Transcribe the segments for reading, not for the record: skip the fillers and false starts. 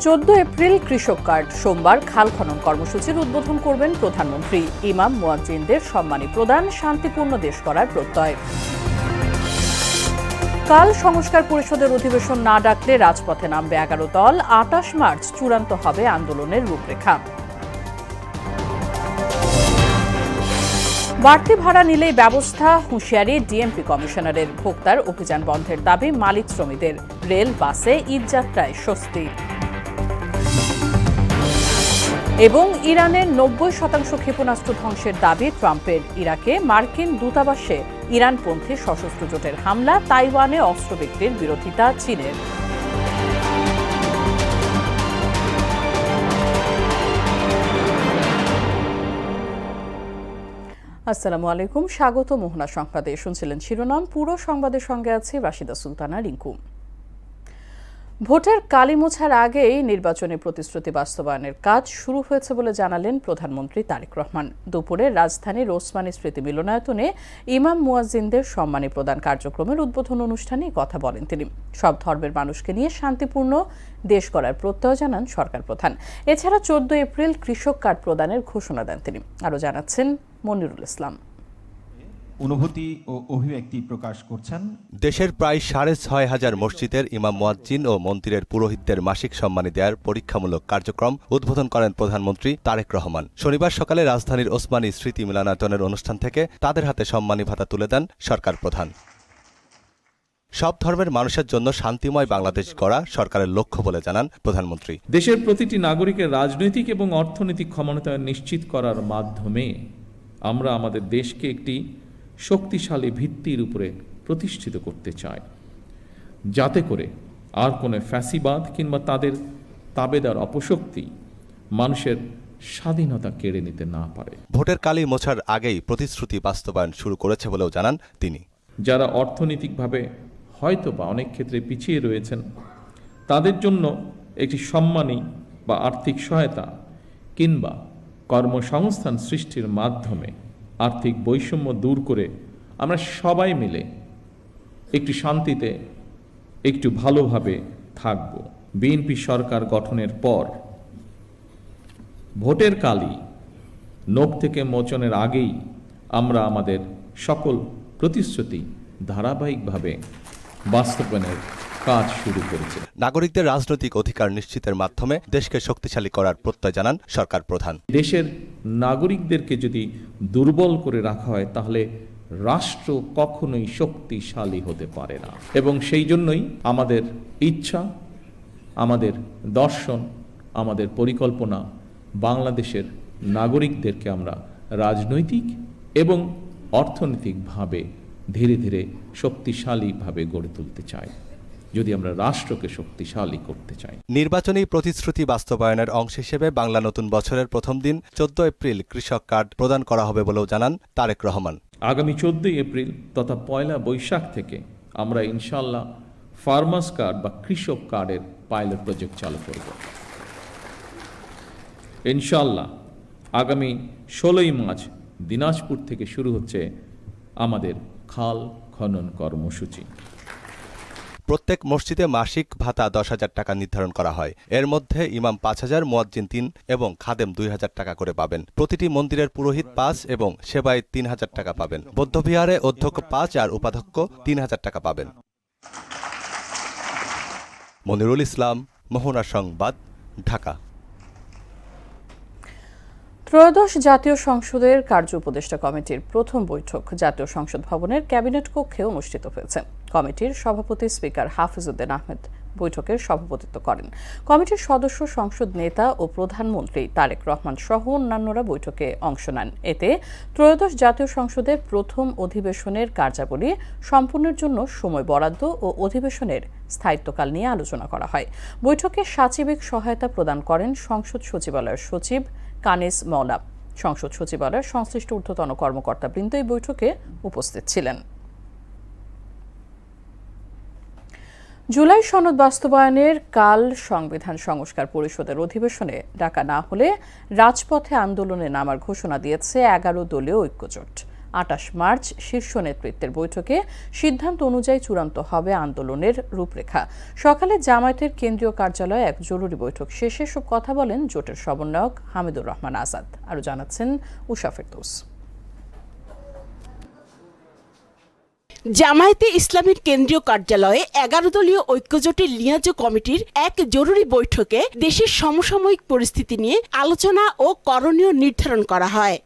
14 April কৃষক card সোমবার খাল খনন কর্মসূচির উদ্বোধন করবেন প্রধানমন্ত্রী। ইমাম মুয়াজ্জিনদের সম্মানী প্রদান, শান্তিপূর্ণ দেশ করার প্রত্যয়। কাল সংস্কার পরিষদের অধিবেশন না ডাকলে রাজপথে নামবে 11 দল। 28 মার্চ চূড়ান্ত হবে আন্দোলনের রূপরেখা। বাড়তি ভাড়া নিলেই ব্যবস্থা, হুঁশিয়ারি ডিএমপি কমিশনারের। ভোক্তার অভিযান বন্ধের দাবি মালিক শ্রমিকদের। রেল বাসে ঈদযাত্রায় স্বস্তি। এবং ইরানের 90% ক্ষেপণাস্ত্র ধ্বংসের দাবি ট্রাম্পের। ইরাকে মার্কিন দূতাবাসে ইরানপন্থী সশস্ত্র জোটের হামলা। তাইওয়ানে অস্ত্র বিক্রির বিরোধিতা চীনের। আসসালামু আলাইকুম, স্বাগত মোহনা সংবাদে। শুনছিলেন শিরোনাম, পুরো সংবাদের সঙ্গে আছে রাশিদা সুলতানা রিঙ্কু। ভোটের কালি মোছার আগেই নির্বাচনী প্রতিশ্রুতি বাস্তবায়নের কাজ শুরু হয়েছে বলে জানালেন প্রধানমন্ত্রী তারেক রহমান। দুপুরে রাজধানীর ওসমানী স্মৃতি মিলনায়তনে ইমাম মুয়াজ্জিনদের সম্মানী প্রদান কার্যক্রমের উদ্বোধন অনুষ্ঠানে কথা বলেন তিনি। সব ধর্মের মানুষকে নিয়ে শান্তিপূর্ণ দেশ গড়ার প্রত্যয় জানান সরকার প্রধান। এছাড়া 14 এপ্রিল কৃষক কার্ড প্রদানের ঘোষণা দেন তিনি। আরও জানাচ্ছেন মনিরুল ইসলাম। অনুভূতি ও অভিব্যক্তি প্রকাশ করছেন। দেশের প্রায় 6,500 মসজিদের ইমাম মুয়াজ্জিন ও মন্দিরের পুরোহিতদের মাসিক সম্মানী দেওয়ার পরীক্ষামূলক কার্যক্রম উদ্বোধন করেন প্রধানমন্ত্রী তারেক রহমান। শনিবার সকালে রাজধানীর ওসমানী স্মৃতি মিলনায়তনের অনুষ্ঠান থেকে তাদের হাতে সম্মানী ভাতা তুলে দেন সরকার প্রধান। সব ধর্মের মানুষের জন্য শান্তিময় বাংলাদেশ গড়া সরকারের লক্ষ্য বলে জানান প্রধানমন্ত্রী। দেশের প্রতিটি নাগরিকের রাজনৈতিক এবং অর্থনৈতিক ক্ষমতায়ন নিশ্চিত করার মাধ্যমে আমরা আমাদের দেশকে একটি শক্তিশালী ভিত্তির উপরে প্রতিষ্ঠিত করতে চাই, যাতে করে আর কোনো ফ্যাসিবাদ কিংবা তাদের তাবেদার অপশক্তি মানুষের স্বাধীনতা কেড়ে নিতে না পারে। ভোটের কালি মোছার আগেই প্রতিশ্রুতি বাস্তবায়ন শুরু করেছে বলেও জানান তিনি। যারা অর্থনৈতিকভাবে হয়তো বা অনেক ক্ষেত্রে পিছিয়ে রয়েছেন, তাদের জন্য একটি সম্মানী বা আর্থিক সহায়তা কিংবা কর্মসংস্থান সৃষ্টির মাধ্যমে আর্থিক বৈষম্য দূর করে আমরা সবাই মিলে একটু শান্তিতে একটু ভালোভাবে থাকব। বিএনপি সরকার গঠনের পর ভোটের কালি নোট থেকে মোচনের আগেই আমরা আমাদের সকল প্রতিশ্রুতি ধারাবাহিকভাবে বাস্তবায়নের কাজ শুরু করেছে। নাগরিকদের রাজনৈতিক অধিকার নিশ্চিতের মাধ্যমে দেশকে শক্তিশালী করার প্রত্যয় জানান সরকার প্রধান। দেশের নাগরিকদেরকে যদি দুর্বল করে রাখা হয়, তাহলে রাষ্ট্র কখনোই শক্তিশালী হতে পারে না। এবং সেই জন্যই আমাদের ইচ্ছা, আমাদের দর্শন, আমাদের পরিকল্পনা বাংলাদেশের নাগরিকদেরকে আমরা রাজনৈতিক এবং অর্থনৈতিকভাবে ধীরে ধীরে শক্তিশালীভাবে গড়ে তুলতে চাই, যদি আমরা রাষ্ট্রকে শক্তিশালী করতে চাই। নির্বাচনী প্রতিশ্রুতি বাস্তবায়নের অংশ হিসেবে বাংলা নতুন বছরের প্রথম দিন 14 এপ্রিল কৃষক কার্ড প্রদান করা হবে বলেও জানান তারেক রহমান। আগামী 14 এপ্রিল তথা 1 বৈশাখ থেকে আমরা ইনশাআল্লাহ ফার্মার্স কার্ড বা কৃষক কার্ডের পাইলট প্রজেক্ট চালু করব। ইনশাআল্লাহ আগামী 16 মার্চ দিনাজপুর থেকে শুরু হচ্ছে আমাদের খাল খনন কর্মসূচি। প্রত্যেক মসজিদে মাসিক ভাতা 10,000 টাকা নির্ধারণ করা হয়। এর মধ্যে ইমাম 5,000, মুয়াজ্জিন 3 এবং খাদেম 2,000 টাকা করে পাবেন। প্রতিটি মন্দিরের পুরোহিত 5 এবং সেবায় 3,000 টাকা পাবেন। বৌদ্ধবিহারে অধ্যক্ষ 5 আর উপাধ্যক্ষ 3,000 টাকা পাবেন। মনিরুল ইসলাম, মোহনা সংবাদ, ঢাকা। ত্রয়োদশ জাতীয় সংসদের কার্য উপদেষ্টা কমিটির প্রথম বৈঠক জাতীয় সংসদ ভবনের ক্যাবিনেট কক্ষে অনুষ্ঠিত হয়েছে। কমিটির সভাপতি স্পিকার হাফিজউদ্দিন আহমেদ বৈঠকের সভাপতিত্ব করেন। কমিটির সদস্য, সংসদ নেতা ও প্রধানমন্ত্রী তারেক রহমান সহ অন্যান্যরা বৈঠকে অংশ নেন। এতে ত্রয়োদশ জাতীয় সংসদের প্রথম অধিবেশনের কার্যাবলী সম্পূর্ণের জন্য সময় বরাদ্দ ও অধিবেশনের স্থায়িত্বকাল নিয়ে আলোচনা করা হয়। বৈঠকে সাচিবিক সহায়তা প্রদান করেন সংসদ সচিবালয়ের সচিব কানিস মওলা। সংসদ সচিবালয়ের সংশ্লিষ্ট ঊর্ধ্বতন কর্মকর্তাবৃন্দ এই বৈঠকে উপস্থিত ছিলেন। জুলাই সনদ বাস্তবায়নের কাল সংবিধান সংস্কার পরিষদের অধিবেশনে ডাকা না হলে রাজপথে আন্দোলনে নামার ঘোষণা দিয়েছে 11 দলীয় ঐক্যজোট। 28 মার্চ শীর্ষ নেতৃত্বের বৈঠকে সিদ্ধান্ত অনুযায়ী চূড়ান্ত হবে আন্দোলনের রূপরেখা। সকালে জামায়াতের কেন্দ্রীয় কার্যালয়ে এক জরুরি বৈঠক শেষে সব কথা বলেন জোটের সমন্বয়ক হামিদুর রহমান আজাদ। আরও জানাচ্ছেন উষা ফেরদৌস। জামায়াতে ইসলামীর কেন্দ্রীয় কার্যালয়ে 11 দলীয় ঐক্যজোটের লিয়াজ কমিটির এক জরুরি বৈঠকে দেশের সমসাময়িক পরিস্থিতি নিয়ে আলোচনা ও করণীয় নির্ধারণ করা হয়।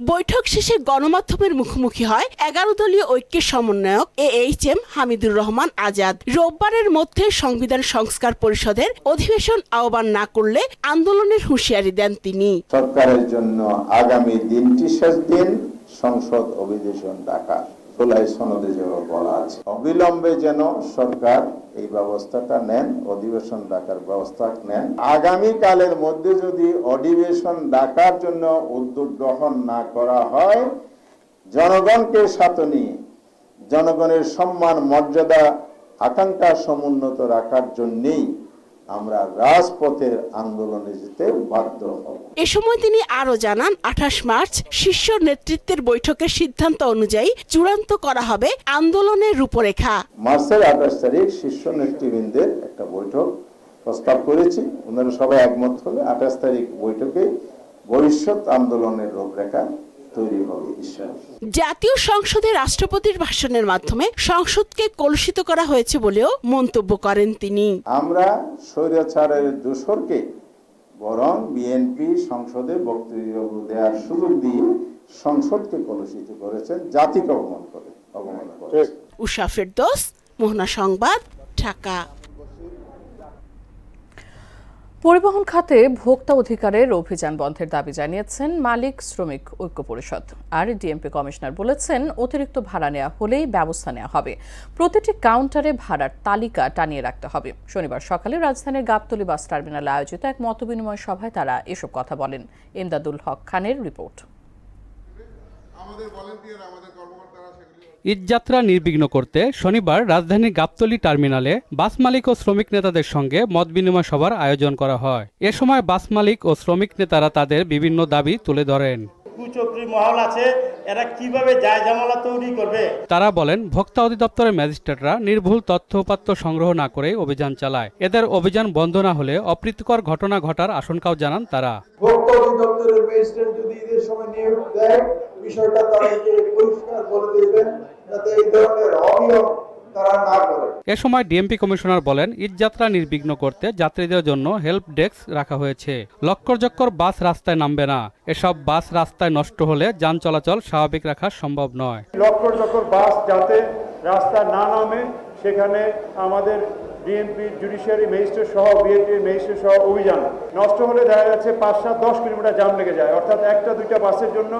বৈঠক শেষে গণমাধ্যমের মুখোমুখি হয় 11 দলীয় ঐক্যের সমন্বয়ক AHM হামিদুর রহমান আজাদ। রোববারের মধ্যে সংবিধান সংস্কার পরিষদের অধিবেশন আহ্বান না করলে আন্দোলনের হুঁশিয়ারি দেন তিনি। সরকারের জন্য আগামী দিনটি শেষ দিন, সংসদ অধিবেশন ডাকা জুলাই সনদে যেভাবে বলা আছে, অবিলম্বে যেন সরকার এই ব্যবস্থাটা নেন, অধিবেশন ডাকার ব্যবস্থা নেন। আগামীকালের মধ্যে যদি অধিবেশন ডাকার জন্য উদ্যোগ গ্রহণ না করা হয়, জনগণকে সাথে নিয়ে জনগণের সম্মান মর্যাদা আকাঙ্ক্ষা সমুন্নত রাখার জন্যই আমরা রাজপথের আন্দোলনে যেতে বাধ্য হব। এ সময় তিনি আরো জানান, 28 মার্চ শীর্ষ নেতৃত্বের বৈঠকের সিদ্ধান্ত অনুযায়ী চূড়ান্ত করা হবে আন্দোলনের রূপরেখা। মার্চের 28 তারিখ শীর্ষ নেতৃবৃন্দের একটা বৈঠক প্রস্তাব করেছি, ওনারা সবাই একমত হবে। 28 তারিখ বৈঠকে ভবিষ্যৎ আন্দোলনের রূপরেখা তৈরি হবে। জাতীয় সংসদে রাষ্ট্রপতির ভাষণের মাধ্যমে সংসদকে কলুষিত করা হয়েছে বলেও মন্তব্য করেন তিনি। আমরা স্বৈরাচারের দোসরকে বরং বিএনপি সংসদে বক্তব্য দেওয়ার সুযোগ দিয়ে সংসদকে কলুষিত করেছেন, জাতিকে অবমান করেছেন। উষা ফেরদৌস, মোহনা সংবাদ, ঢাকা। পরিবহন খাতে ভোক্তা অধিকারের অভিযান বন্ধের দাবি জানিয়েছেন মালিক শ্রমিক ঐক্য পরিষদ। আর ডিএমপি কমিশনার বলেছেন, অতিরিক্ত ভাড়া নেওয়া হলেই ব্যবস্থা নেওয়া হবে। প্রতিটি কাউন্টারে ভাড়ার তালিকা টানিয়ে রাখতে হবে। শনিবার সকালে রাজধানীর গাবতলী বাস টার্মিনালে আয়োজিত এক মতবিনিময় সভায় তারা এসব কথা বলেন। এমদাদুল হক খানের রিপোর্ট। ঈদযাত্রা নির্বিঘ্ন করতে শনিবার রাজধানীর গাবতলী টার্মিনালে বাস মালিক ও শ্রমিক নেতাদের সঙ্গে মতবিনিময় সভার আয়োজন করা হয়। এ সময় বাস মালিক ও শ্রমিক নেতারা তাদের বিভিন্ন দাবি তুলে ধরেন। কুচক্রী মহল আছে, এরা কিভাবে জায়জামালা তৈরি করবে। তারা বলেন, ভোক্তা অধিদপ্তরের ম্যাজিস্ট্রেটরা নির্ভুল তথ্য উপাত্ত সংগ্রহ না করে অভিযান চালায়। এদের অভিযান বন্ধ না হলে অপ্রীতিকর ঘটনা ঘটার আশঙ্কাও জানান তারা। ভোক্তা অধিদপ্তরের ম্যাজিস্ট্রেট যদি ঈদের সময় নিয়োগ দেয়, বিষয়টা তাদেরকে পরিষ্কার করে দেবেন যাতে এই ধরনের অনিয়ম তারা না করে। এ সময় ডিএমপি কমিশনার বলেন, ঈদযাত্রা নির্বিঘ্ন করতে যাত্রীদের জন্য হেল্প ডেস্ক রাখা হয়েছে। লক্কর বাস রাস্তায় নামবে না। এসব বাস রাস্তায় নষ্ট হলে যান চলাচল স্বাভাবিক রাখা সম্ভব নয়। লক্কর বাস যাতে রাস্তা না নামে সেখানে আমাদের ডিএমপি জুডিশিয়ারি ম্যাজিস্ট্রেট সহ বিএনপি ম্যাজিস্ট্রেট সহ অভিযান। নষ্ট হলে দেখা যাচ্ছে 5-7-10 কিলোমিটার জাম লেগে যায়। অর্থাৎ একটা দুইটা বাসের জন্য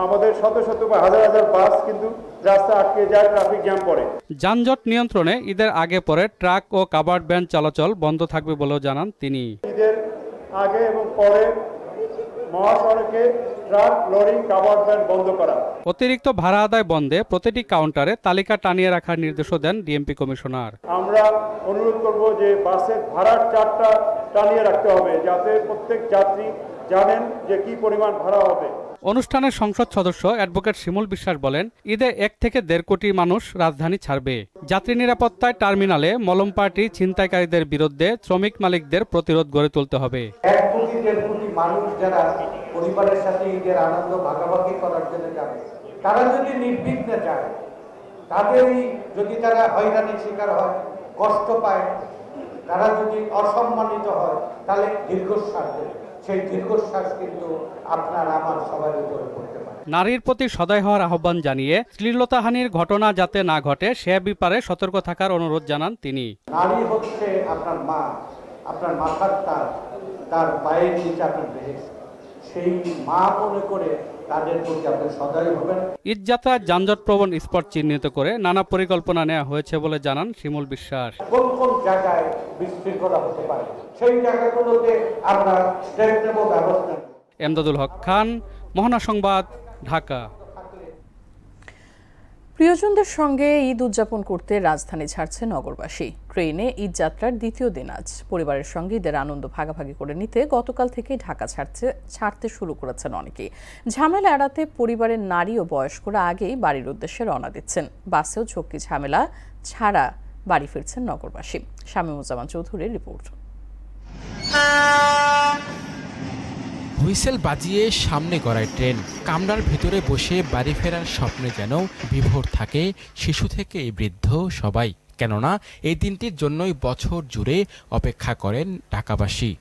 আমাদের শত বা হাজার বাস কিন্তু রাস্তা আটকে যায়, ট্রাফিক জ্যাম পড়ে। যানজট নিয়ন্ত্রণে ঈদের আগে পরে ট্রাক ও কাভার্ড ভ্যান চলাচল বন্ধ থাকবে বলেও জানান তিনি। ঈদের আগে এবং পরে মহাসড়কে ট্রাক, লরি, কাভার্ড ভ্যান বন্ধ করা। অতিরিক্ত ভাড়া আদায় বন্ধে প্রতিটি কাউন্টারে তালিকা টানিয়ে রাখার নির্দেশও দেন ডিএমপি কমিশনার। আমরা অনুরোধ করব যে বাসের ভাড়ার চার্টটা টানিয়ে রাখতে হবে, যাতে প্রত্যেক যাত্রী জানেন যে কি পরিমাণ ভাড়া হবে। অনুষ্ঠানে সংসদ সদস্য অ্যাডভোকেট শিমুল বিশ্বাস বলেন, ঈদে 1 থেকে 1.5 কোটি মানুষ রাজধানী ছাড়বে। যাত্রী নিরাপত্তায় টার্মিনালে মলম পার্টি ছিনতাইকারীদের বিরুদ্ধে শ্রমিক মালিকদের প্রতিরোধ গড়ে তুলতে হবে। 1 কোটি 1.5 কোটি মানুষ যারা পরিবারের সাথে ঈদের আনন্দ ভাগাভাগি করার জন্য যাবে, তারা যদি নির্বিঘ্নে যায়, তাদেরই যদি তারা হয়রানির শিকার হয়, কষ্ট পায়, তারা যদি অসম্মানিত হয়, তাহলে দীর্ঘশ্বাস দেবে। সেই দীর্ঘশ্বাস কিন্তু আপনার আমার সবার উপরে পড়তে পারে। নারীর প্রতি সদয় হওয়ার আহ্বান জানিয়ে শ্লীলতাহানির ঘটনা যাতে না ঘটে সে ব্যাপারে সতর্ক থাকার অনুরোধ জানান তিনি। নারী হচ্ছে আপনার মা, আপনার মাথার তার পায়ের নিচে আপনার দেশ। সেই মা মনে করে তাদের প্রতি আপনি সদয় হবেন। ঈদযাত্রায় যানজট প্রবণ স্পট চিহ্নিত করে নানা পরিকল্পনা নেওয়া হয়েছে বলে জানান শিমুল বিশ্বাস। কোন জায়গায় বিশৃঙ্খলা হতে পারে সেই জায়গাগুলোতে আমরা স্টেপ নেব, ব্যবস্থা। এমদাদুল হক খান, মোহনা সংবাদ, ঢাকা। প্রিয়জনদের সঙ্গে ঈদ উদযাপন করতে রাজধানী ছাড়ছে নগরবাসী। ট্রেনে ঈদ যাত্রার দ্বিতীয় দিন আজ। পরিবারের সঙ্গে ঈদের আনন্দ ভাগাভাগি করে নিতে গতকাল থেকেই ঢাকা ছাড়তে শুরু করেছেন অনেকেই। ঝামেলা এড়াতে পরিবারের নারী ও বয়স্করা আগেই বাড়ির উদ্দেশ্যে রওনা দিচ্ছেন। বাসেও ঝক্কি ঝামেলা ছাড়া বাড়ি ফিরছেন নগরবাসী। শামীমুজ্জামান চৌধুরীর রিপোর্ট। হুইসেল বাজিয়ে সামনে গড়ায় ট্রেন। কামরার ভিতরে বসে বাড়ি ফেরার স্বপ্নে যেন বিভোর থাকে শিশু থেকে বৃদ্ধ সবাই। কেননা এই দিনটির জন্যই বছর জুড়ে অপেক্ষা করেন ঢাকাবাসী।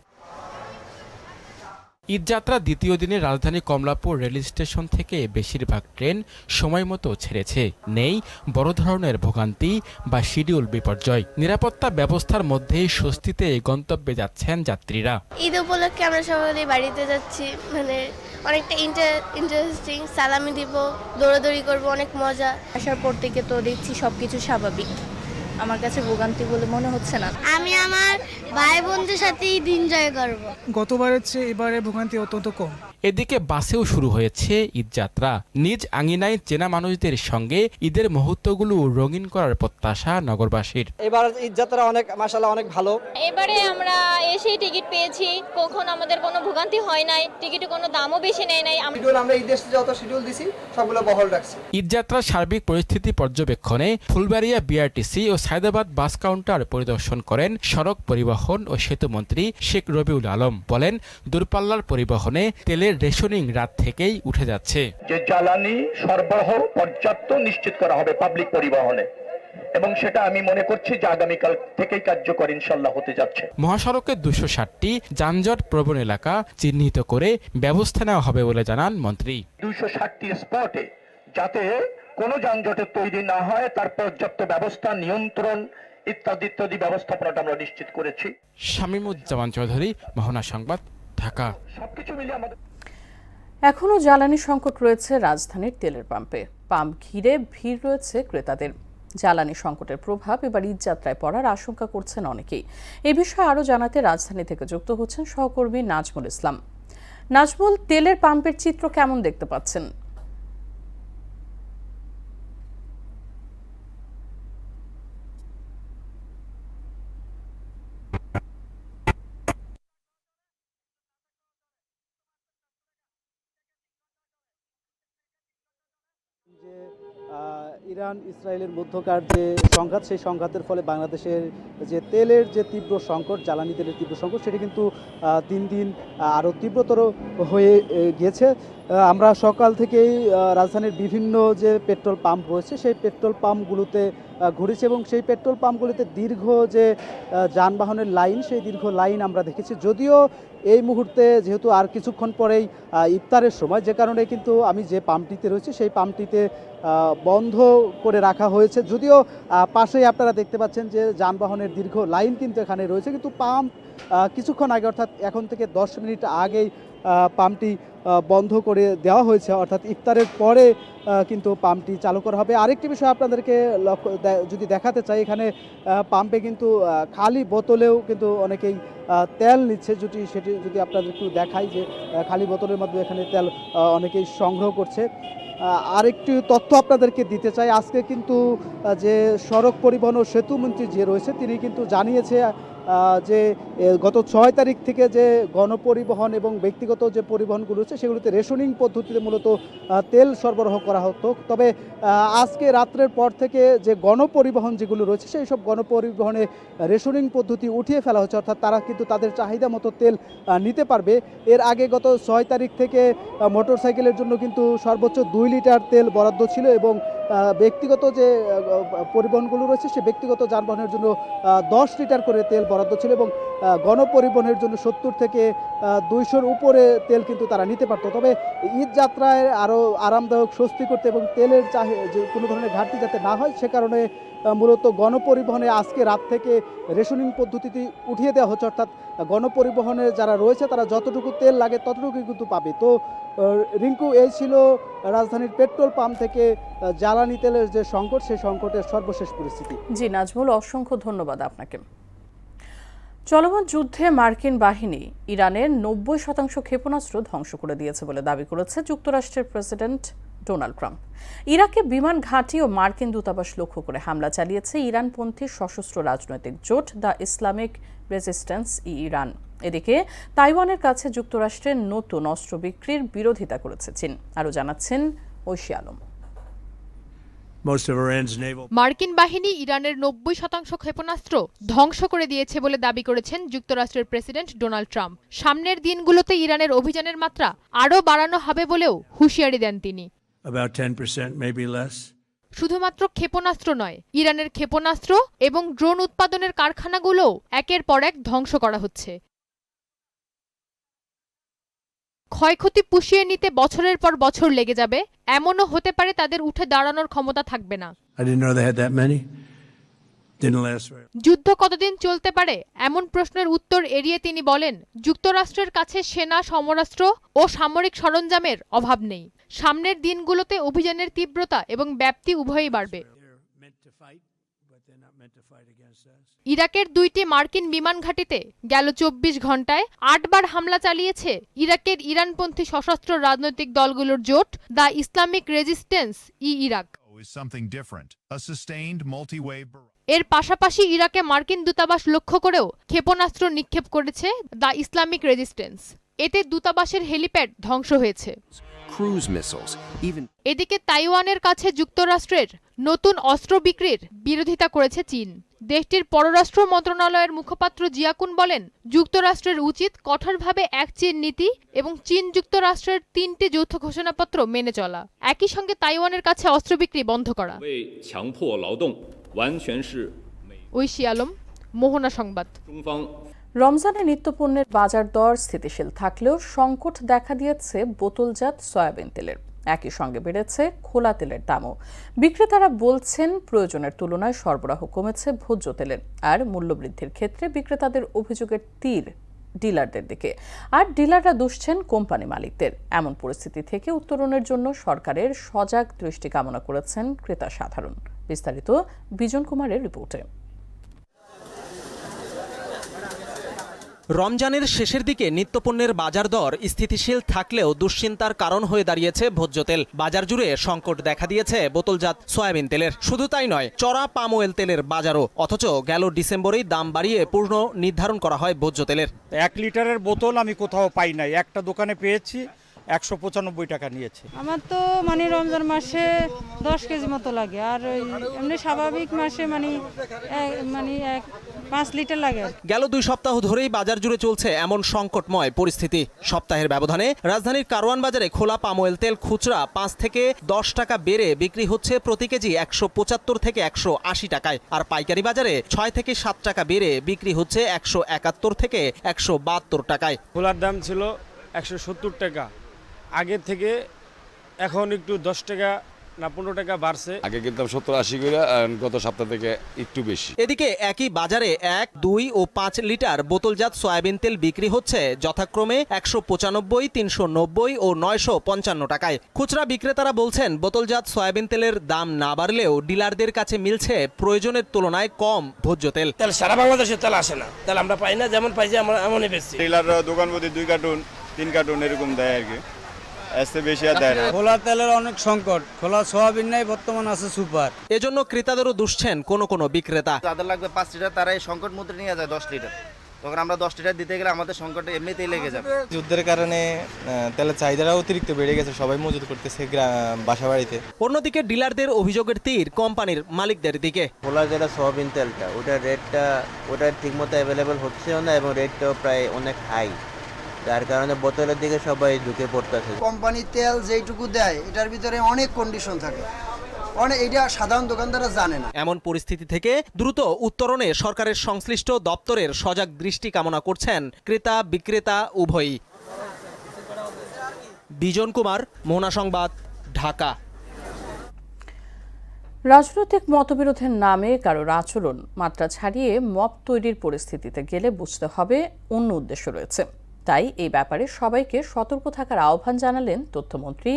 ঈদযাত্রা দ্বিতীয় দিনে রাজধানী কমলাপুর রেল স্টেশন থেকে বেশিরভাগ ট্রেন সময় মতো ছেড়েছে। নেই বড় ধরনের ভোগান্তি বা শিডিউল বিপর্যয়। নিরাপত্তা ব্যবস্থার মধ্যে স্বস্তিতে গন্তব্যে যাচ্ছেন যাত্রীরা। ঈদ উপলক্ষে আমরা সবাই বাড়িতে যাচ্ছি, অনেকটা ইন্টারেস্টিং। সালামি দিব, দৌড়াদৌড়ি করব, অনেক মজা। আসার পর থেকে তো দেখছি সবকিছু স্বাভাবিক, আমার কাছে ভোগান্তি বলে মনে হচ্ছে না। আমি আমার ভাই বোনদের সাথে ঈদ এনজয় করব। গতবারের চেয়ে এবারে ভোগান্তি অত্যন্ত কম। এদিকে বাসেও শুরু হয়েছে ঈদযাত্রা। নিজ আঙিনায় চেনা মানুষদের সঙ্গে ঈদের মুহূর্তগুলো রঙিন করার প্রত্যাশা নগরবাসীর। এবার ঈদযাত্রা অনেক মাশাআল্লাহ অনেক ভালো। এবারে আমরা এসেই টিকিট পেয়েছি, কখন আমাদের কোনো ভোগান্তি হয় নাই, টিকিটের কোনো দামও বেশি নেয় নাই। আমরা ঈদের যত শিডিউল দিছি সবগুলো বহাল রাখছি। ঈদযাত্রার সার্বিক পরিস্থিতি পর্যবেক্ষণে ফুলবাড়িয়া বিআরটিসি ও সায়দাবাদ বাস কাউন্টার পরিদর্শন করেন সড়ক পরিবহন ও সেতু মন্ত্রী শেখ রবিউল আলম। বলেন, দূরপাল্লার পরিবহনে তেলের রেশনিং রাত থেকেই উঠে যাচ্ছে। যে জ্বালানি সরবরাহ পর্যাপ্ত নিশ্চিত করা হবে পাবলিক পরিবহনে, এবং সেটা আমি মনে করছি যে আগামীকাল থেকেই কার্যকর ইনশাল্লাহ হতে যাচ্ছে। মহাসড়কের 260টি যানজট প্রবণ এলাকা চিহ্নিত করে ব্যবস্থা নেওয়া হবে বলে জানান মন্ত্রী। 260টি স্পটে যাতে কোনো যানজটের তৈরি না হয় তার পর্যাপ্ত ব্যবস্থা, নিয়ন্ত্রণ ইত্যাদি ব্যবস্থাপনাটা আমরা নিশ্চিত করেছি। শামীমুজ্জামান চৌধুরী, মোহনা সংবাদ, ঢাকা। সবকিছু মিলিয়ে আমাদের এখনও জ্বালানি সংকট রয়েছে রাজধানীর তেলের পাম্পে। পাম্প ঘিরে ভিড় রয়েছে ক্রেতাদের। জ্বালানি সংকটের প্রভাব এবার ঈদযাত্রায় পড়ার আশঙ্কা করছেন অনেকেই। এ বিষয়ে আরও জানাতে রাজধানী থেকে যুক্ত হচ্ছেন সহকর্মী নাজমুল ইসলাম। নাজমুল, তেলের পাম্পের চিত্র কেমন দেখতে পাচ্ছেন? ইরান ইসরায়েলের মধ্যকার যে সংঘাত, সেই সংঘাতের ফলে বাংলাদেশের যে তেলের যে তীব্র সংকট, জ্বালানি তেলের তীব্র সংকট, সেটি কিন্তু দিন দিন আরও তীব্রতর হয়ে গিয়েছে। আমরা সকাল থেকেই রাজধানীর বিভিন্ন যে পেট্রোল পাম্প রয়েছে সেই পেট্রোল পাম্পগুলোতে ঘুরেছি এবং সেই পেট্রোল পাম্পগুলিতে দীর্ঘ যে যানবাহনের লাইন, সেই দীর্ঘ লাইন আমরা দেখেছি। যদিও এই মুহূর্তে যেহেতু আর কিছুক্ষণ পরেই ইফতারের সময়, যে কারণে কিন্তু আমি যে পাম্পটিতে রয়েছি সেই পাম্পটিতে বন্ধ করে রাখা হয়েছে। যদিও পাশেই আপনারা দেখতে পাচ্ছেন যে যানবাহনের দীর্ঘ লাইন কিন্তু এখানে রয়েছে, কিন্তু পাম্প কিছুক্ষণ আগে, অর্থাৎ এখন থেকে 10 মিনিট আগেই পাম্পটি বন্ধ করে দেওয়া হয়েছে, অর্থাৎ ইফতারের পরে কিন্তু পাম্পটি চালু করা হবে। আরেকটি বিষয় আপনাদেরকে যদি দেখাতে চাই, এখানে পাম্পে কিন্তু খালি বোতলেও কিন্তু অনেকেই তেল নিচ্ছে। সেটি যদি আপনাদের একটু দেখাই যে খালি বোতলের মধ্যে এখানে তেল অনেকেই সংগ্রহ করছে। আরেকটি তথ্য আপনাদেরকে দিতে চাই, আজকে কিন্তু যে সড়ক পরিবহন ও সেতু মন্ত্রী যে রয়েছে তিনি কিন্তু জানিয়েছে যে গত 6 তারিখ থেকে যে গণপরিবহন এবং ব্যক্তিগত যে পরিবহনগুলো রয়েছে সেগুলোতে রেশনিং পদ্ধতিতে মূলত তেল সরবরাহ করা হতো। তবে আজকে রাত্রের পর থেকে যে গণপরিবহন যেগুলো রয়েছে সেই সব গণপরিবহনে রেশনিং পদ্ধতি উঠিয়ে ফেলা হচ্ছে, অর্থাৎ তারা কিন্তু তাদের চাহিদা মতো তেল নিতে পারবে। এর আগে গত 6 তারিখ থেকে মোটরসাইকেলের জন্য কিন্তু সর্বোচ্চ 2 লিটার তেল বরাদ্দ ছিল এবং ব্যক্তিগত যে পরিবহনগুলো রয়েছে সেই ব্যক্তিগত যানবাহনের জন্য 10 লিটার করে তেল বরাদ্দ ছিল এবং গণপরিবহনের জন্য 70 থেকে 200-র উপরে তেল কিন্তু তারা নিতে পারত। তবে ঈদ যাত্রায় আরও আরামদায়ক, স্বস্তি করতে এবং তেলের যে কোনো ধরনের ঘাটতি যাতে না হয় সে কারণে মূলত গণপরিবহনে আজকে রাত থেকে রেশনিং পদ্ধতিটি উঠিয়ে দেওয়া হচ্ছে, অর্থাৎ গণপরিবহনে যারা রয়েছে তারা যতটুকু তেল লাগে ততটুকুই কিন্তু পাবে। তো রিঙ্কু, এই ছিল রাজধানীর পেট্রোল পাম্প থেকে জ্বালানি তেলের যে সংকট, সেই সংকটের সর্বশেষ পরিস্থিতি। জি নাজমুল, অসংখ্য ধন্যবাদ আপনাকে। চলমান যুদ্ধে মার্কিন বাহিনী ইরানের 90% ক্ষেপণাস্ত্র ধ্বংস করে দিয়েছে বলে দাবি করেছে যুক্তরাষ্ট্রের প্রেসিডেন্ট ডোনাল্ড ট্রাম্প। ইরাকে বিমান ঘাঁটি ও মার্কিন দূতাবাস লক্ষ্য করে হামলা চালিয়েছে ইরানপন্থী সশস্ত্র রাজনৈতিক জোট দ্য ইসলামিক রেজিস্ট্যান্স ইরান। এদিকে তাইওয়ানের কাছে যুক্তরাষ্ট্রের নতুন অস্ত্র বিক্রির বিরোধিতা করেছে চীন। আরও জানাচ্ছেন ঐশী আলম। মার্কিন বাহিনী ইরানের 90% ক্ষেপণাস্ত্র ধ্বংস করে দিয়েছে বলে দাবি করেছেন যুক্তরাষ্ট্রের প্রেসিডেন্ট ডোনাল্ড ট্রাম্প। সামনের দিনগুলোতে ইরানের অভিযানের মাত্রা আরও বাড়ানো হবে বলেও হুঁশিয়ারি দেন তিনি। শুধুমাত্র ক্ষেপণাস্ত্র নয়, ইরানের ক্ষেপণাস্ত্র এবং ড্রোন উৎপাদনের কারখানাগুলোও একের পর এক ধ্বংস করা হচ্ছে। ক্ষয়ক্ষতি পুষিয়ে নিতে বছরের পর বছর লেগে যাবে, এমনও হতে পারে তাদের উঠে দাঁড়ানোর ক্ষমতা থাকবে না। যুদ্ধ কতদিন চলতে পারে এমন প্রশ্নের উত্তর এড়িয়ে তিনি বলেন, যুক্তরাষ্ট্রের কাছে সেনা, সমরাস্ত্র ও সামরিক সরঞ্জামের অভাব নেই। সামনের দিনগুলোতে অভিযানের তীব্রতা এবং ব্যাপ্তি উভয়ই বাড়বে। ইরাকের 2টি মার্কিন বিমান ঘাঁটিতে গেল 24 ঘন্টায় 8 বার হামলা চালিয়েছে ইরাকের ইরানপন্থী সশস্ত্র রাজনৈতিক দলগুলোর জোট দ্য ইসলামিক রেজিস্ট্যান্স ইরাক। এর পাশাপাশি ইরাকে মার্কিন দূতাবাস লক্ষ্য করেও ক্ষেপণাস্ত্র নিক্ষেপ করেছে দ্য ইসলামিক রেজিস্ট্যান্স। এতে দূতাবাসের হেলিপ্যাড ধ্বংস হয়েছে। এদিকে তাইওয়ানের কাছে যুক্তরাষ্ট্রের নতুন অস্ত্র বিক্রির বিরোধিতা করেছে চীন। দেশটির পররাষ্ট্র মন্ত্রণালয়ের মুখপাত্র জিয়াকুন বলেন, যুক্তরাষ্ট্রের উচিত কঠোরভাবে এক চীন নীতি এবং চীন যুক্তরাষ্ট্রের 3টি যৌথ ঘোষণাপত্র মেনে চলা, একই সঙ্গে তাইওয়ানের কাছে অস্ত্র বিক্রি বন্ধ করা। ঐশী আলম, মোহনা সংবাদ। রমজানে নিত্যপণ্যের বাজার দর স্থিতিশীল থাকলেও সংকট দেখা দিয়েছে বোতলজাত সয়াবিন তেলের। একই সঙ্গে বেড়েছে খোলা তেলের দামও। বিক্রেতারা বলছেন, প্রয়োজনের তুলনায় সরবরাহ কমেছে ভোজ্য তেলের। আর মূল্যবৃদ্ধির ক্ষেত্রে বিক্রেতাদের অভিযোগের তীর ডিলারদের দিকে, আর ডিলাররা দুষছেন কোম্পানি মালিকদের। এমন পরিস্থিতি থেকে উত্তরণের জন্য সরকারের সজাগ দৃষ্টি কামনা করেছেন ক্রেতা সাধারণ। বিস্তারিত বিজন কুমারের রিপোর্টে। রমজানের শেষের দিকে নিত্যপণ্যের বাজার দর স্থিতিশীল থাকলেও দুশ্চিন্তার কারণ হয়ে দাঁড়িয়েছে ভোজ্য তেল। বাজার জুড়ে সংকট দেখা দিয়েছে বোতলজাত সয়াবিন তেলের। শুধু তাই নয়, চড়া পাম অয়েল তেলের বাজারও। অথচ গেল ডিসেম্বরেই দাম বাড়িয়ে পূর্ণ নির্ধারণ করা হয় ভোজ্য তেলের। 1 লিটারের বোতল আমি কোথাও পাই নাই, একটা দোকানে পেয়েছি, 195 টাকা নিয়েছে। আমার তো রমজান মাসে 10 কেজি মতো লাগে, আর এমনি স্বাভাবিক মাসে 5 লিটার লাগে। গেল 2 সপ্তাহ ধরেই বাজার জুড়ে চলছে এমন সংকটময় পরিস্থিতি। সপ্তাহের ব্যবধানে রাজধানীর কারওয়ান বাজারে খোলা পাম অয়েল তেল খুচরা 5 থেকে 10 টাকা বেড়ে বিক্রি হচ্ছে প্রতি কেজি 175 থেকে 180 টাকায়। আর পাইকারি বাজারে 6 থেকে 7 টাকা বেড়ে বিক্রি হচ্ছে 171 থেকে 172 টাকায়। খোলার দাম ছিল 170 টাকা, আগের থেকে এখন একটু 10 টাকা না 15 টাকা বাড়ছে। আগে কিন্তু 70-80 করে, গত সপ্তাহ থেকে একটু বেশি। এদিকে একই বাজারে 1, 2 ও 5 লিটার বোতলজাত সয়াবিন তেল বিক্রি হচ্ছে যথাক্রমে 195, 390 ও 955 টাকায়। খুচরা বিক্রেতারা বলছেন, বোতলজাত সয়াবিন তেলের দাম না বাড়লেও ডিলারদের কাছে মিলছে প্রয়োজনের তুলনায় কম ভোজ্য তেল। তেল সারা বাংলাদেশে তেল আসে না, তেল আমরা পাই না, যেমন পাইছি আমরা এমনই বেশি। ডিলাররা দোকান প্রতি 2 কার্টুন 3 কার্টুন এরকম দেয় আর কি, এসে বেশি আর দেয় না। খোলা তেলের অনেক সংকট, খোলা সয়াবিন নাই, বর্তমান আছে সুপার। এজন্য ক্রেতাদেরও দুষছেন কোন বিক্রেতা। যাদের লাগবে 5 লিটার তারা এই সংকট মুদ্রা নিয়ে যায় 10 লিটার, তখন আমরা 10 লিটার দিতে গেলে আমাদের সংকট এমনিতেই লেগে যাবে। যুদ্ধের কারণে তেলের চাহিদাটা অতিরিক্ত বেড়ে গেছে, সবাই মজুত করতেছে বাসা বাড়িতে। অন্যদিকে ডিলারদের অভিযোগের তীর কোম্পানির মালিকদের দিকে। খোলা যেটা সয়াবিন তেলটা, ওটার রেটটা ঠিকমতো অ্যাভেলেবেল হচ্ছে না, এবং রেটটাও প্রায় অনেক হাই, যার কারণে বোতলের দিকে সবাই ঢুকে পড়তেছে। কোম্পানি তেল যেইটুকু দেয় এটার ভিতরে অনেক কন্ডিশন থাকে, এটা সাধারণ দোকানদাররা জানে না। এমন পরিস্থিতি থেকে দ্রুত উত্তরণে সরকারের সংশ্লিষ্ট দপ্তরের সজাগ দৃষ্টি কামনা করছেন ক্রেতা বিক্রেতা উভয়ই। বিজন কুমার, মোহনা সংবাদ, ঢাকা। রাজনৈতিক মতবিরোধের নামে কারোর আচরণ মাত্রা ছাড়িয়ে মব তৈরির পরিস্থিতিতে গেলে বুঝতে হবে অন্য উদ্দেশ্য রয়েছে। তাই এই ব্যাপারে সবাইকে সতর্ক থাকার আহ্বান জানালেন তথ্যমন্ত্রী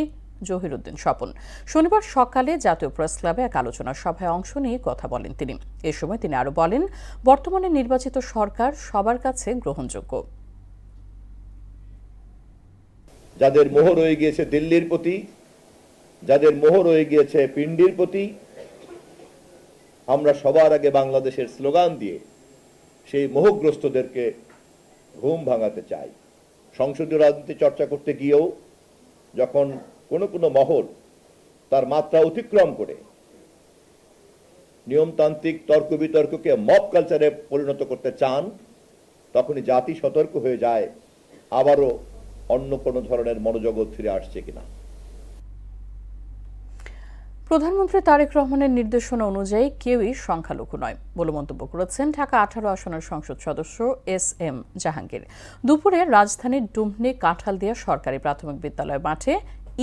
জহিরুদ্দিন স্বপন। শনিবার সকালে জাতীয় প্রেস ক্লাবে এক আলোচনা সভায় অংশ নিয়ে কথা বলেন তিনি। এ সময় তিনি আরো বলেন, বর্তমানে নির্বাচিত সরকার সবার কাছে গ্রহণযোগ্য। যাদের মোহ রয়ে গিয়েছে দিল্লির প্রতি, যাদের মোহ রয়ে গিয়েছে পিণ্ডির প্রতি, আমরা সবার আগে বাংলাদেশের স্লোগান দিয়ে সেই মোহগ্রস্তদেরকে ঘুম ভাঙাতে চাই। সংসদীয় রাজনীতি চর্চা করতে গিয়েও যখন কোনো মহল তার মাত্রা অতিক্রম করে নিয়মতান্ত্রিক তর্ক বিতর্ককে মব কালচারে পরিণত করতে চান, তখনই জাতি সতর্ক হয়ে যায় আবারও অন্য কোনো ধরনের মনোজগৎ ফিরে আসছে কিনা। প্রধানমন্ত্রী তারেক রহমানের নির্দেশনা অনুযায়ী কেউই সংখ্যালঘু নয় বলে মন্তব্য করেছেন ঢাকা 18 আসনের সংসদ সদস্য SM জাহাঙ্গীর। দুপুরে রাজধানীর ডুমনি কাঁঠালদিয়া সরকারি প্রাথমিক বিদ্যালয় মাঠে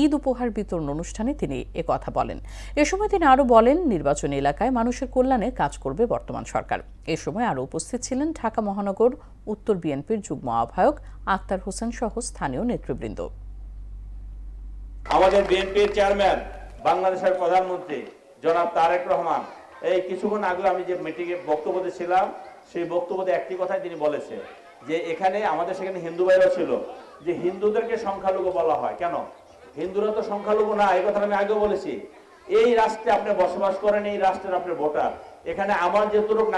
ঈদ উপহার বিতরণ অনুষ্ঠানে তিনি একথা বলেন। এ সময় তিনি আরও বলেন, নির্বাচনী এলাকায় মানুষের কল্যাণে কাজ করবে বর্তমান সরকার। এ সময় আরও উপস্থিত ছিলেন ঢাকা মহানগর উত্তর বিএনপির যুগ্ম আহ্বায়ক আক্তার হোসেন সহ স্থানীয় নেতৃবৃন্দ। আমাদের বিএনপির চেয়ারম্যান, বাংলাদেশের প্রধানমন্ত্রী জনাব তারেক রহমান এই কিছুক্ষণ আগে আমি যে মিটিংয়ে বক্তব্য দিয়েছিলাম, সেই বক্তব্যে একটি কথাই তিনি বলেছে যে এখানে আমাদের সেখানে হিন্দু ভাইরা ছিল, যে হিন্দুদেরকে সংখ্যালঘু বলা হয় কেন? হিন্দুরা তো সংখ্যালঘু না, এই কথা আমি আগেও বলেছি। এই রাষ্ট্রে আপনি বসবাস করেন, এই রাষ্ট্রের আপনি ভোটার। এখানে আমার যতটুকু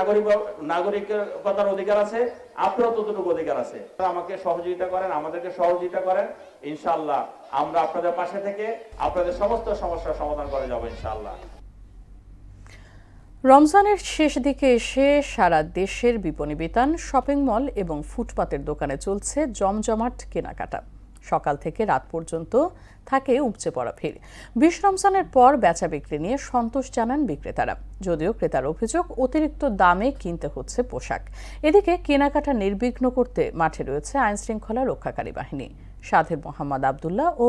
নাগরিকতার অধিকার আছে, আপনারও ততটুকু অধিকার আছে। আমাকে সহযোগিতা করেন, আমাদেরকে সহযোগিতা করেন, ইনশাআল্লাহ আমরা আপনাদের পাশে থেকে আপনাদের সমস্ত সমস্যার সমাধান করে যাব ইনশাআল্লাহ। রমজানের শেষ দিকে এসে সারা দেশের বিপণী বিতান, শপিং মল এবং ফুটপাতের দোকানে চলছে জমজমাট কেনাকাটা। সকাল থেকে রাত পর্যন্ত থাকে উপচে পড়া ভিড়। 20 রমজানের পর বেচা বিক্রি নিয়ে সন্তোষ জানান বিক্রেতারা, যদিও ক্রেতার অভিযোগ অতিরিক্ত দামে কিনতে হচ্ছে পোশাক। এদিকে কেনাকাটা নির্বিঘ্ন করতে মাঠে রয়েছে আইনশৃঙ্খলা রক্ষাকারী বাহিনী। সাধের মোহাম্মদ আবদুল্লাহ ও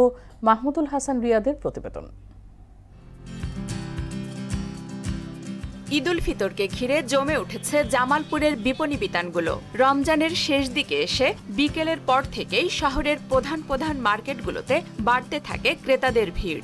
মাহমুদুল হাসান রিয়াদের প্রতিবেদন। ঈদ উল ফিতরকে ঘিরে জমে উঠেছে জামালপুরের বিপণী বিতানগুলো। রমজানের শেষ দিকে এসে বিকেলের পর থেকেই শহরের প্রধান মার্কেটগুলোতে বাড়তে থাকে ক্রেতাদের ভিড়।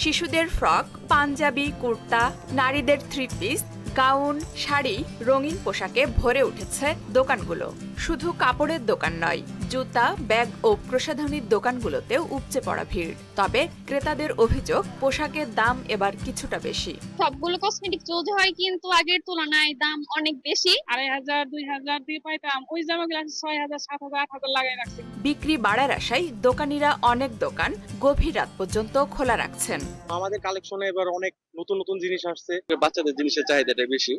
শিশুদের ফ্রক, পাঞ্জাবি, কুর্তা, নারীদের 3 পিস, গাউন, শাড়ি, রঙিন পোশাকে ভরে উঠেছে দোকানগুলো। শুধু কাপড়ের দোকান নয়, জুতা, ব্যাগ ও প্রসাধনীর দোকানগুলোতেও উপচে পড়া ভিড়। তবে ক্রেতাদের অভিযোগ পোশাকের দাম এবার কিছুটা বেশি। সবগুলো কসমেটিক চলতে হয়, কিন্তু আগের তুলনায় দাম অনেক বেশি। 2500, 2000 দিয়ে পাইতাম, ওই জামাগুলো 6000, 7000, 8000 লাগাই রাখছে। বিক্রি বাড়ার আশায় দোকানিরা অনেক দোকান গভীর রাত পর্যন্ত খোলা রাখছেন। আমাদের কালেকশনে এবার অনেক নতুন জিনিস আসছে। বাচ্চাদের জিনিসের চাহিদাটা বেশি,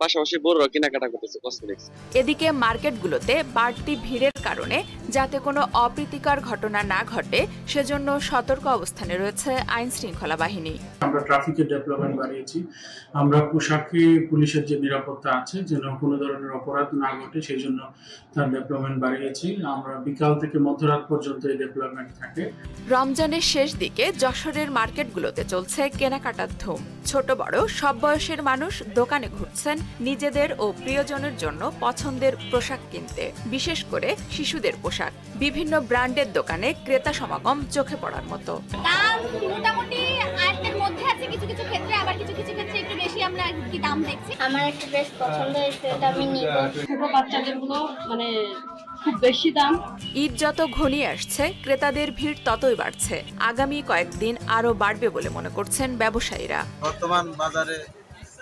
পাশাপাশি বড়রা কেনাকাটা করতেছে কসমেটিক্স। এদিকে মার্কেটগুলোতে বাড়তি ভিড়ের কারণে যাতে কোনো অপ্রীতিকর ঘটনা না ঘটে, সেজন্য সতর্ক অবস্থানে রয়েছে আইন শৃঙ্খলা বাহিনী। আমরা ট্রাফিকের ডেভেলপমেন্ট বাড়িয়েছি। আমরা পোশাকে পুলিশের যে নিরাপত্তা আছে, যেন কোনো ধরনের অপরাধ না ঘটে, সেই জন্য তার ডেভেলপমেন্ট বাড়িয়েছি। আমরা বিকাল থেকে মধ্যরাত পর্যন্ত এই ডেভেলপমেন্ট থাকে। রমজানের শেষ দিকে যশোরের মার্কেটগুলোতে চলছে কেনাকাটার ধুম। ছোট বড় সব বয়সের মানুষ দোকানে ঘুরছেন নিজেদের ও প্রিয়জনের জন্য পছন্দের পোশাক কিনতে, বিশেষ করে শিশুদের পোশাক। বিভিন্ন ব্র্যান্ডের দোকানে ক্রেতা সমাগম চোখে পড়ার মতো। দাম মোটামুটি আয়ত্তের মধ্যে আছে, কিছু ক্ষেত্রে আবার কিছু ক্ষেত্রে একটু বেশি আমরা কি দাম দেখছি। আমার একটা ড্রেস পছন্দ হয়েছে, এটা আমি নিব। ছোট বাচ্চাদের গুলো মানে খুব বেশি দাম। ঈদ যত ঘনিয়ে আসছে, ক্রেতাদের ভিড় ততই বাড়ছে। আগামী কয়েকদিন আরো বাড়বে বলে মনে করছেন ব্যবসায়ীরা। বর্তমান বাজারে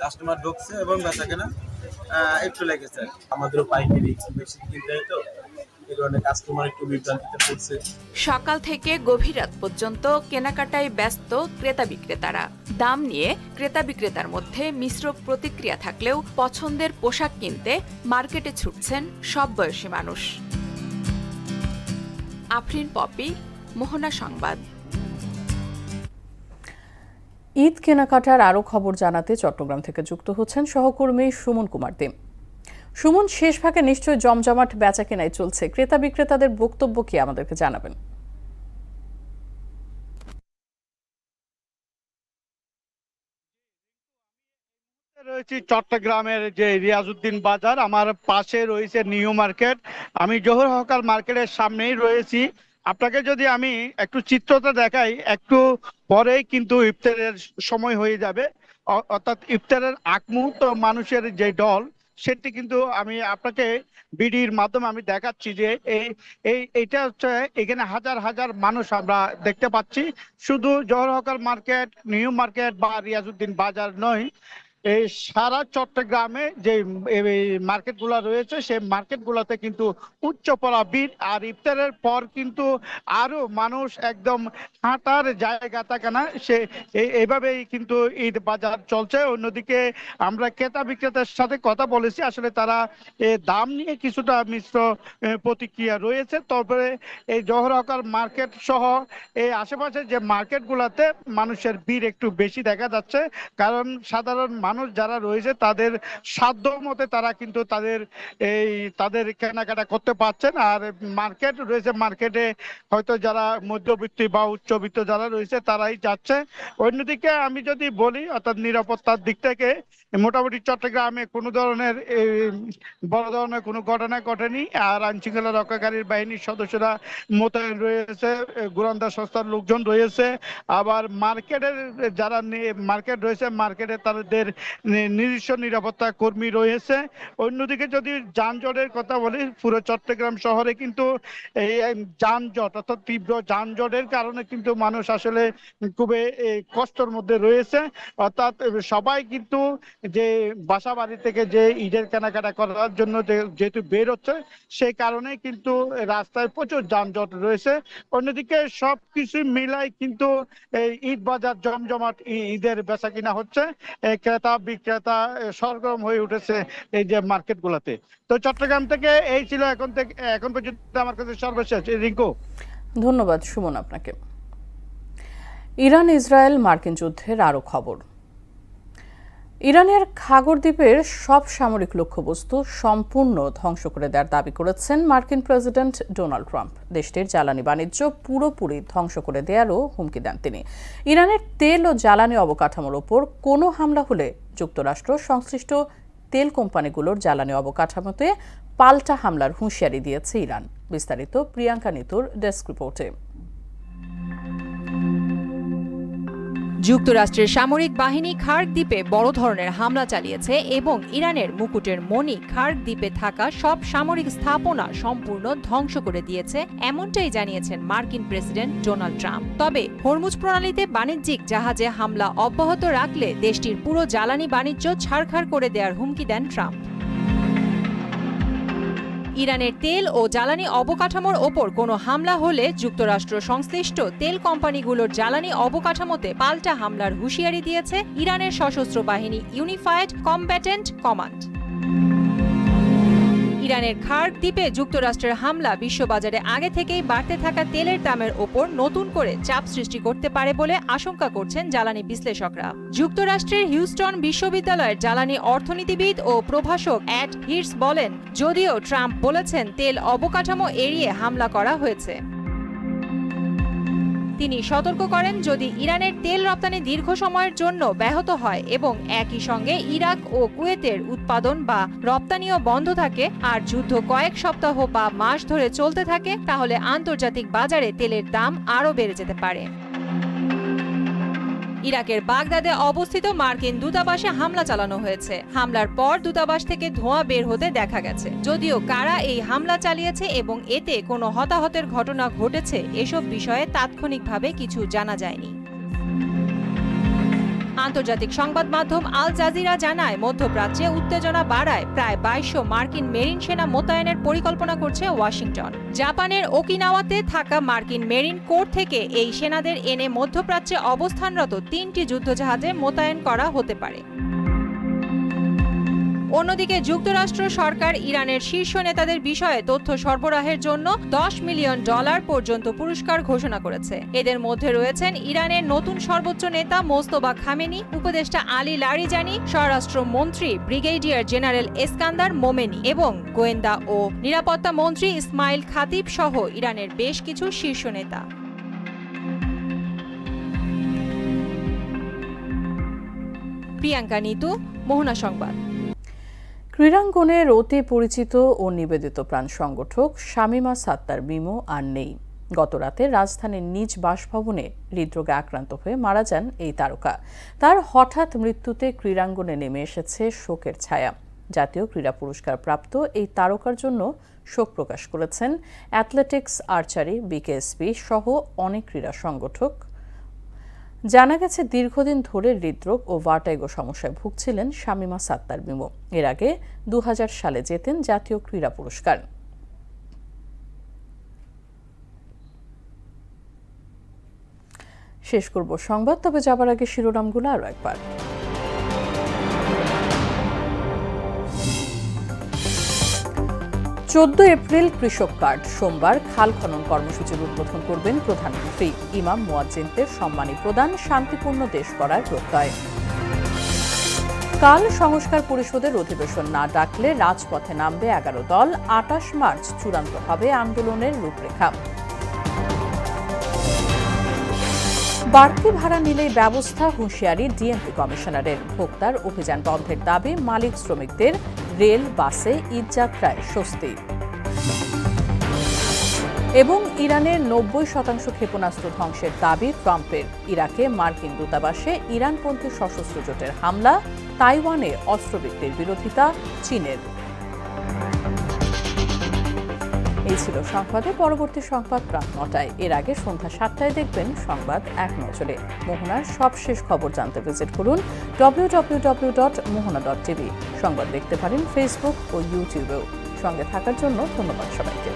কাস্টমার ঢুকছে এবং বেচাকেনা একটু লেগেছে। আমাদেরও পাইকারি বেশি কিনতে হয়, তো এই কারণে কাস্টমার একটু বিভ্রান্তিতে পড়ছে। সকাল থেকে গভীর রাত পর্যন্ত কেনাকাটায় ব্যস্ত ক্রেতা বিক্রেতারা। দাম নিয়ে ক্রেতা বিক্রেতার মধ্যে মিশ্র প্রতিক্রিয়া থাকলেও পছন্দের পোশাক কিনতে মার্কেটে ছুটছেন সব বয়সী মানুষ। আফরিন পপি, মোহনা সংবাদ। ঈদ কেনাকাটার আরও খবর জানাতে চট্টগ্রাম থেকে যুক্ত হচ্ছেন সহকর্মী সুমন কুমার দে। সুমন, শেষ ভাগে নিশ্চয়ই জমজমাট বেচা কেনাই চলছে, ক্রেতা বিক্রেতাদের বক্তব্য কি আমাদেরকে জানাবেন? রয়েছি চট্টগ্রামের যে রিয়াজউদ্দিন বাজার, আমার পাশে রয়েছে নিউ মার্কেট। আমি জহুর হকার মার্কেটের সামনেই রয়েছি। আপনাকে যদি আমি একটু চিত্রটা দেখাই, একটু পরেই কিন্তু ইফতারের সময় হয়ে যাবে, অর্থাৎ ইফতারের আগ মুহূর্ত মানুষের যে ঢল, সেটি কিন্তু আমি আপনাকে বিডির মাধ্যমে আমি দেখাচ্ছি যে এইটা হচ্ছে এখানে হাজার হাজার মানুষ আমরা দেখতে পাচ্ছি। শুধু Jawahar hawker market, new market বা রিয়াজউদ্দিন বাজার নয়, এই সারা চট্টগ্রামে যে মার্কেটগুলো রয়েছে সেই মার্কেটগুলোতে কিন্তু উচ্চপড়া ভিড়। আর ইফতারের পর কিন্তু আরো মানুষ একদম হাঁটার জায়গা থাকে না, সে এইভাবেই কিন্তু ঈদ বাজার চলছে। অন্যদিকে আমরা ক্রেতা বিক্রেতার সাথে কথা বলেছি, আসলে তারা দাম নিয়ে কিছুটা মিশ্র প্রতিক্রিয়া রয়েছে। তবে এই জওহর হকার মার্কেট সহ এই আশেপাশে যে মার্কেটগুলোতে মানুষের ভিড় একটু বেশি দেখা যাচ্ছে, কারণ সাধারণ মানুষ যারা রয়েছে তাদের সাধ্য মতে তারা কিন্তু তাদের কেনাকাটা করতে পারছেন। আর মার্কেট রয়েছে, মার্কেটে হয়তো যারা মধ্যবিত্ত বা উচ্চবিত্ত যারা রয়েছে তারাই যাচ্ছে। অন্যদিকে আমি যদি বলি, অর্থাৎ নিরাপত্তার দিক থেকে মোটামুটি চট্টগ্রামে কোনো ধরনের বড় ধরনের কোনো ঘটনা ঘটেনি। আর আইন শৃঙ্খলা রক্ষাকারী বাহিনীর সদস্যরা মোতায়েন রয়েছে, গোয়েন্দা সংস্থার লোকজন রয়েছে। আবার মার্কেটের যারা মার্কেট রয়েছে মার্কেটে তাদের নিজস্ব নিরাপত্তা কর্মী রয়েছে। অন্যদিকে যদি যানজটের কথা বলি, পুরো চট্টগ্রাম শহরে কিন্তু এই যানজট অর্থাৎ তীব্র যানজটের কারণে কিন্তু মানুষ আসলে খুবই কষ্টের মধ্যে রয়েছে। অর্থাৎ সবাই কিন্তু যে বাসা বাড়ি থেকে যে ঈদের কেনাকাটা করার জন্য যেহেতু বের হচ্ছে, সেই কারণে কিন্তু রাস্তায় প্রচুর যানজট রয়েছে। অন্যদিকে সবকিছু মিলাই কিন্তু এই ঈদ বাজার জমজমাট ঈদের বেচা কিনা হচ্ছে, ক্রেতা বিক্রেতা সরগরম হয়ে উঠেছে এই যে মার্কেট গুলাতে। তো চট্টগ্রাম থেকে এই ছিল এখন পর্যন্ত আমার কাছে সর্বশেষ। রিঙ্কু, ধন্যবাদ সুমন আপনাকে। ইরান ইসরায়েল মার্কিন যুদ্ধের আরো খবর। ইরানের খাগর দ্বীপের সব সামরিক লক্ষ্যবস্তু সম্পূর্ণ ধ্বংস করে দেওয়ার দাবি করেছেন মার্কিন প্রেসিডেন্ট ডোনাল্ড ট্রাম্প। দেশটির জ্বালানি বাণিজ্য পুরোপুরি ধ্বংস করে দেওয়ারও হুমকি দেন তিনি। ইরানের তেল ও জ্বালানি অবকাঠামোর ওপর কোনো হামলা হলে যুক্তরাষ্ট্র সংশ্লিষ্ট তেল কোম্পানিগুলোর জ্বালানি অবকাঠামোতে পাল্টা হামলার হুঁশিয়ারি দিয়েছে ইরান। বিস্তারিত প্রিয়াঙ্কা নিতুর ডেস্ক রিপোর্টে। যুক্তরাষ্ট্রের সামরিক বাহিনী খার্ক দ্বীপে বড় ধরনের হামলা চালিয়েছে এবং ইরানের মুকুটের মণি খার্ক দ্বীপে থাকা সব সামরিক স্থাপনা সম্পূর্ণ ধ্বংস করে দিয়েছে, এমনটাই জানিয়েছেন মার্কিন প্রেসিডেন্ট ডোনাল্ড ট্রাম্প। তবে হরমুজ প্রণালীতে বাণিজ্যিক জাহাজে হামলা অব্যাহত রাখলে দেশটির পুরো জ্বালানি বাণিজ্য ছাড়খাড় করে দেওয়ার হুমকি দেন ট্রাম্প। ইরানের তেল ও জ্বালানি অবকাঠামোর ওপর কোনো হামলা হলে যুক্তরাষ্ট্র সংশ্লিষ্ট তেল কোম্পানিগুলোর জ্বালানি অবকাঠামোতে পাল্টা হামলার হুঁশিয়ারি দিয়েছে ইরানের সশস্ত্র বাহিনী ইউনিফাইড কমব্যাটেন্ট কমান্ড। ইরানের খার্ক দ্বীপে যুক্তরাষ্ট্রের হামলা বিশ্ববাজারে আগে থেকেই বাড়তে থাকা তেলের দামের ওপর নতুন করে চাপ সৃষ্টি করতে পারে বলে আশঙ্কা করছেন জ্বালানি বিশ্লেষকরা। যুক্তরাষ্ট্রের হিউস্টন বিশ্ববিদ্যালয়ের জ্বালানি অর্থনীতিবিদ ও প্রভাষক অ্যাড হির্স বলেন, যদিও ট্রাম্প বলেছেন তেল অবকাঠামো এড়িয়ে হামলা করা হয়েছে, তিনি সতর্ক করেন যদি ইরানের তেল রপ্তানি দীর্ঘ সময়ের জন্য ব্যাহত হয় এবং একই সঙ্গে ইরাক ও কুয়েতের উৎপাদন বা রপ্তানিও বন্ধ থাকে আর যুদ্ধ কয়েক সপ্তাহ বা মাস ধরে চলতে থাকে, তাহলে আন্তর্জাতিক বাজারে তেলের দাম আরও বেড়ে যেতে পারে। ইরাকের বাগদাদে অবস্থিত মার্কিন দূতাবাসে হামলা চালানো হয়েছে। হামলার পর দূতাবাস থেকে ধোঁয়া বের হতে দেখা গেছে। যদিও কারা এই হামলা চালিয়েছে এবং এতে কোনো হতাহতের ঘটনা ঘটেছে এসব বিষয়ে তাৎক্ষণিকভাবে কিছু জানা যায়নি। আন্তর্জাতিক সংবাদ মাধ্যম আল জাজিরা জানায়, মধ্যপ্রাচ্যে উত্তেজনা বাড়ায় প্রায় 2200 মার্কিন মেরিন সেনা মোতায়েনের পরিকল্পনা করছে ওয়াশিংটন। জাপানের ওকিনাওয়াতে থাকা মার্কিন মেরিন কোর থেকে এই সেনাদের এনে মধ্যপ্রাচ্যে অবস্থানরত 3টি যুদ্ধজাহাজে মোতায়েন করা হতে পারে। অন্যদিকে যুক্তরাষ্ট্র সরকার ইরানের শীর্ষ নেতাদের বিষয়ে তথ্য সরবরাহের জন্য $10 মিলিয়ন পর্যন্ত পুরস্কার ঘোষণা করেছে। এদের মধ্যে রয়েছেন ইরানের নতুন সর্বোচ্চ নেতা মোস্তফা খামেনি, উপদেষ্টা আলী লারিজানি, স্বরাষ্ট্র মন্ত্রী ব্রিগেডিয়ার জেনারেল এসকান্দার মোমেনি এবং গোয়েন্দা ও নিরাপত্তা মন্ত্রী ইসমাইল খাতিব সহ ইরানের বেশ কিছু শীর্ষ নেতা। প্রিয়াঙ্কা নিতু, মোহনা সংবাদ। ক্রীড়াঙ্গনের অতি পরিচিত ও নিবেদিত প্রাণ সংগঠক শামীমা সাত্তার মিমো আর নেই। গতরাতে রাজধানীর নিজ বাসভবনে হৃদরোগে আক্রান্ত হয়ে মারা যান এই তারকা। তার হঠাৎ মৃত্যুতে ক্রীড়াঙ্গনে নেমে এসেছে শোকের ছায়া। জাতীয় ক্রীড়া পুরস্কার প্রাপ্ত এই তারকার জন্য শোক প্রকাশ করেছেন অ্যাথলেটিক্স, আর্চারি, বিকেএসপি সহ অনেক ক্রীড়া সংগঠক। জানা গেছে দীর্ঘদিন ধরে হৃদরোগ ও ভার্টাইগো সমস্যায় ভুগছিলেন শামীমা সাত্তার মিমো। এর আগে 2000 সালে জেতেন জাতীয় ক্রীড়া পুরস্কার। শেষ করব সংবাদ, তবে যাবার আগে শিরোনামগুলো আরও একবার। 14 এপ্রিল কৃষক কার্ড। সোমবার খাল খনন কর্মসূচির উদ্বোধন করবেন প্রধানমন্ত্রী। ইমাম মুয়াজ্জিনদের সম্মানী প্রদান, শান্তিপূর্ণ দেশ গড়ার প্রত্যয়। কাল সংস্কার পরিষদের অধিবেশন না ডাকলে রাজপথে নামবে 11 দল। 28 মার্চ চূড়ান্ত হবে আন্দোলনের রূপরেখা। বাড়তি ভাড়া নিলেই ব্যবস্থা, হুঁশিয়ারি ডিএমপি কমিশনারের। ভোক্তার অভিযান বন্ধের দাবি মালিক শ্রমিকদের। রেল, বাসে ঈদযাত্রায় স্বস্তি। এবং ইরানের 90% ক্ষেপণাস্ত্র ধ্বংসের দাবি ট্রাম্পের। ইরাকে মার্কিন দূতাবাসে ইরানপন্থী সশস্ত্র জোটের হামলা। তাইওয়ানে অস্ত্র বিক্রির বিরোধিতা চীনের। এই ছিল সংবাদে। পরবর্তী সংবাদ রাত 9টায়। এর আগে সন্ধ্যা 7টায় দেখবেন সংবাদ এক নজরে। মোহনার সবশেষ খবর জানতে ভিজিট করুন www.mohana.tv। সংবাদ দেখতে পারেন ফেসবুক ও ইউটিউবেও। সঙ্গে থাকার জন্য ধন্যবাদ সবাইকে।